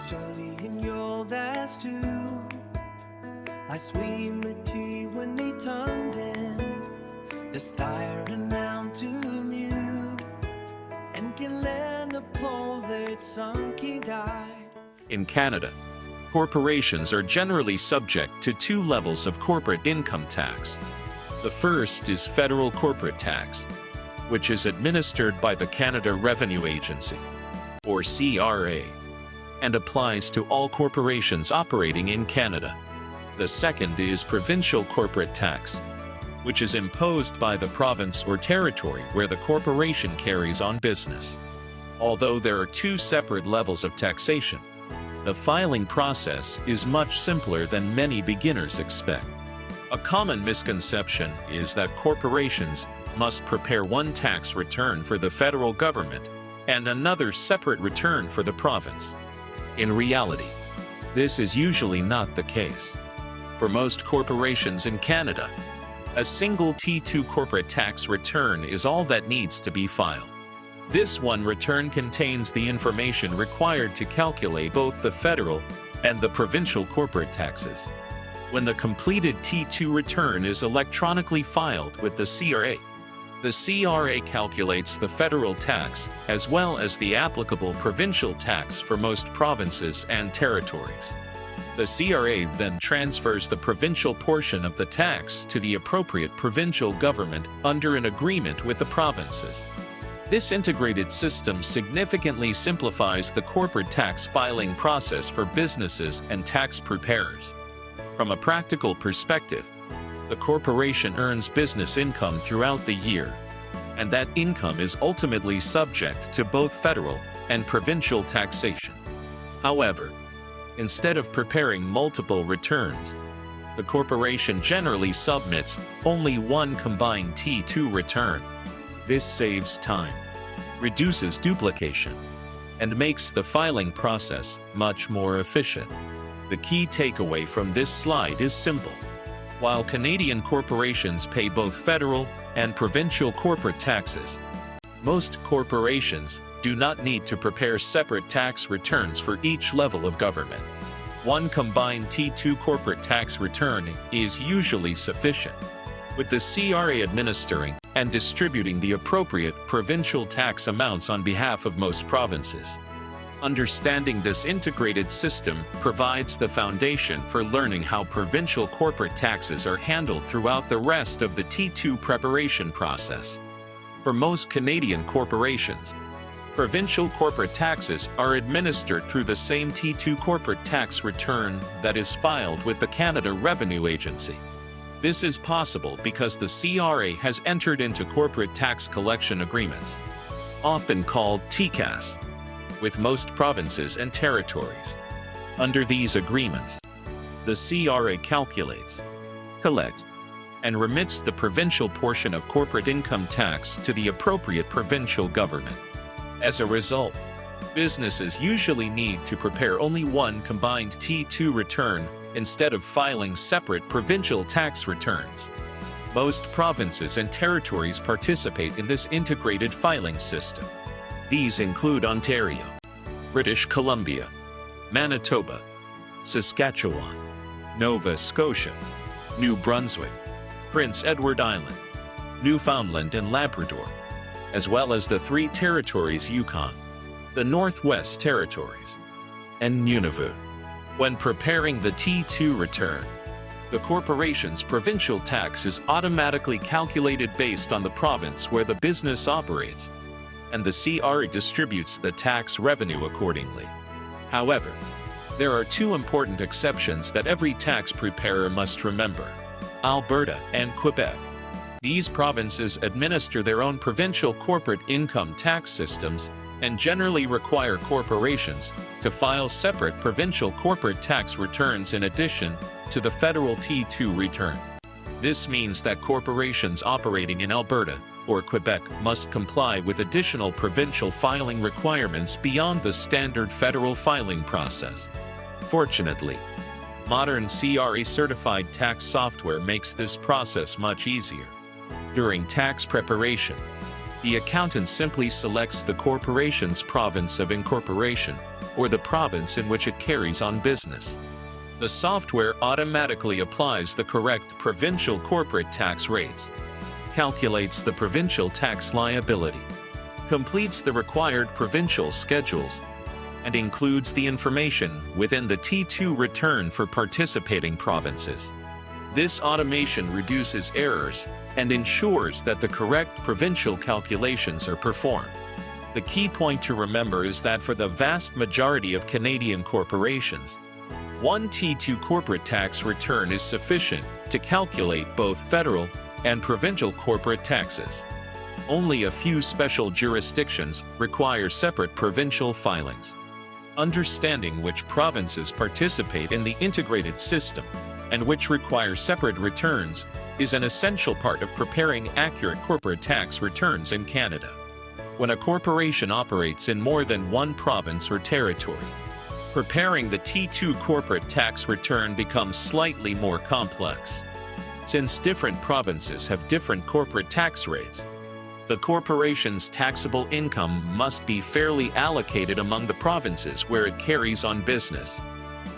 studying your last two. I swim med when they turned in. The staring down to mute. And can learn the pole that sunk he died. In Canada, corporations are generally subject to two levels of corporate income tax. The first is federal corporate tax, which is administered by the Canada Revenue Agency, or CRA, and applies to all corporations operating in Canada. The second is provincial corporate tax, which is imposed by the province or territory where the corporation carries on business. Although there are two separate levels of taxation, the filing process is much simpler than many beginners expect. A common misconception is that corporations must prepare one tax return for the federal government and another separate return for the province. In reality, this is usually not the case. For most corporations in Canada, a single T2 corporate tax return is all that needs to be filed. This one return contains the information required to calculate both the federal and the provincial corporate taxes. When the completed T2 return is electronically filed with the CRA calculates the federal tax as well as the applicable provincial tax for most provinces and territories. The CRA then transfers the provincial portion of the tax to the appropriate provincial government under an agreement with the provinces. This integrated system significantly simplifies the corporate tax filing process for businesses and tax preparers. From a practical perspective, the corporation earns business income throughout the year, and that income is ultimately subject to both federal and provincial taxation. However, instead of preparing multiple returns, the corporation generally submits only one combined T2 return. This saves time, reduces duplication, and makes the filing process much more efficient. The key takeaway from this slide is simple. While Canadian corporations pay both federal and provincial corporate taxes, most corporations do not need to prepare separate tax returns for each level of government. One combined T2 corporate tax return is usually sufficient, with the CRA administering and distributing the appropriate provincial tax amounts on behalf of most provinces. Understanding this integrated system provides the foundation for learning how provincial corporate taxes are handled throughout the rest of the T2 preparation process. For most Canadian corporations, provincial corporate taxes are administered through the same T2 corporate tax return that is filed with the Canada Revenue Agency. This is possible because the CRA has entered into corporate tax collection agreements, often called TCAS, with most provinces and territories. Under these agreements, the CRA calculates, collects, and remits the provincial portion of corporate income tax to the appropriate provincial government. As a result, businesses usually need to prepare only one combined T2 return instead of filing separate provincial tax returns. Most provinces and territories participate in this integrated filing system. These include Ontario, British Columbia, Manitoba, Saskatchewan, Nova Scotia, New Brunswick, Prince Edward Island, Newfoundland and Labrador, as well as the three territories Yukon, the Northwest Territories, and Nunavut. When preparing the T2 return, the corporation's provincial tax is automatically calculated based on the province where the business operates, and the CRA distributes the tax revenue accordingly. However, there are two important exceptions that every tax preparer must remember: Alberta and Quebec. These provinces administer their own provincial corporate income tax systems and generally require corporations to file separate provincial corporate tax returns in addition to the federal T2 return. This means that corporations operating in Alberta or Quebec must comply with additional provincial filing requirements beyond the standard federal filing process. Fortunately, modern CRA-certified tax software makes this process much easier. During tax preparation, the accountant simply selects the corporation's province of incorporation or the province in which it carries on business. The software automatically applies the correct provincial corporate tax rates, calculates the provincial tax liability, completes the required provincial schedules, and includes the information within the T2 return for participating provinces. This automation reduces errors and ensures that the correct provincial calculations are performed. The key point to remember is that for the vast majority of Canadian corporations, one T2 corporate tax return is sufficient to calculate both federal and provincial corporate taxes. Only a few special jurisdictions require separate provincial filings. Understanding which provinces participate in the integrated system and which require separate returns is an essential part of preparing accurate corporate tax returns in Canada. When a corporation operates in more than one province or territory, preparing the T2 corporate tax return becomes slightly more complex. Since different provinces have different corporate tax rates, the corporation's taxable income must be fairly allocated among the provinces where it carries on business.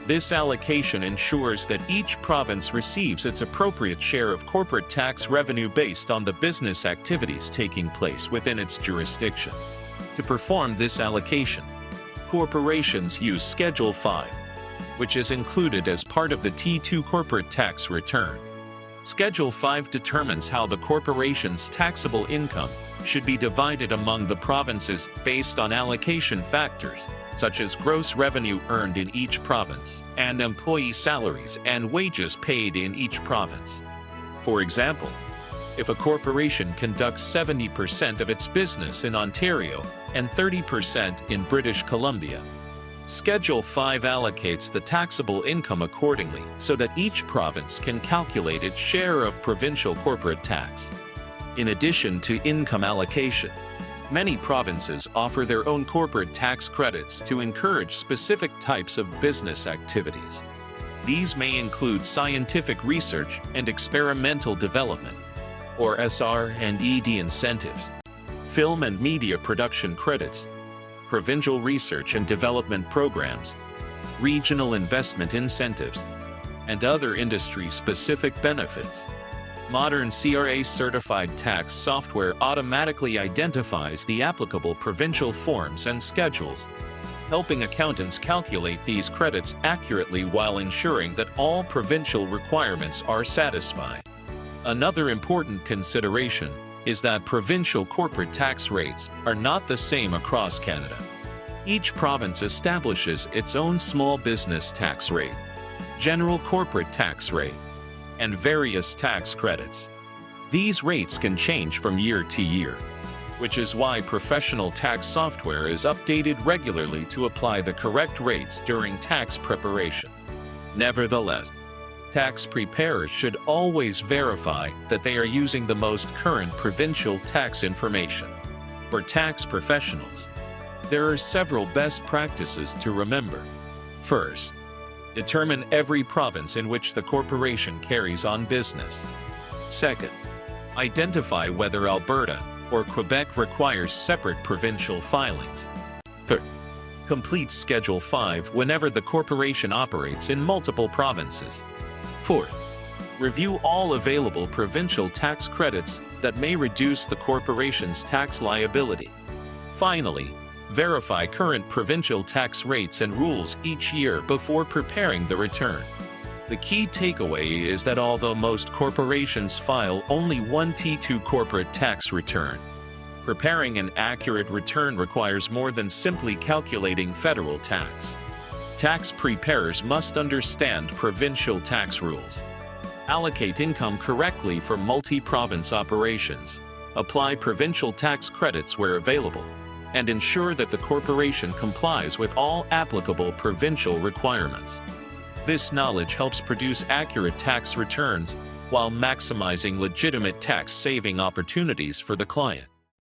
This allocation ensures that each province receives its appropriate share of corporate tax revenue based on the business activities taking place within its jurisdiction. To perform this allocation, corporations use Schedule 5, which is included as part of the T2 corporate tax return. Schedule 5 determines how the corporation's taxable income should be divided among the provinces based on allocation factors, such as gross revenue earned in each province and employee salaries and wages paid in each province. For example, if a corporation conducts 70% of its business in Ontario and 30% in British Columbia, Schedule 5 allocates the taxable income accordingly so that each province can calculate its share of provincial corporate tax. In addition to income allocation, many provinces offer their own corporate tax credits to encourage specific types of business activities. These may include scientific research and experimental development, or SR&ED incentives, film and media production credits, provincial research and development programs, regional investment incentives, and other industry-specific benefits. Modern CRA-certified tax software automatically identifies the applicable provincial forms and schedules, helping accountants calculate these credits accurately while ensuring that all provincial requirements are satisfied. Another important consideration is that provincial corporate tax rates are not the same across Canada. Each province establishes its own small business tax rate, general corporate tax rate, and various tax credits. These rates can change from year to year, which is why professional tax software is updated regularly to apply the correct rates during tax preparation. Nevertheless, tax preparers should always verify that they are using the most current provincial tax information. For tax professionals, there are several best practices to remember. First, determine every province in which the corporation carries on business. Second, identify whether Alberta or Quebec requires separate provincial filings. Third, complete Schedule 5 whenever the corporation operates in multiple provinces. Fourth, review all available provincial tax credits that may reduce the corporation's tax liability. Finally, verify current provincial tax rates and rules each year before preparing the return. The key takeaway is that although most corporations file only one T2 corporate tax return, preparing an accurate return requires more than simply calculating federal tax. Tax preparers must understand provincial tax rules, allocate income correctly for multi-province operations, apply provincial tax credits where available, and ensure that the corporation complies with all applicable provincial requirements. This knowledge helps produce accurate tax returns while maximizing legitimate tax-saving opportunities for the client.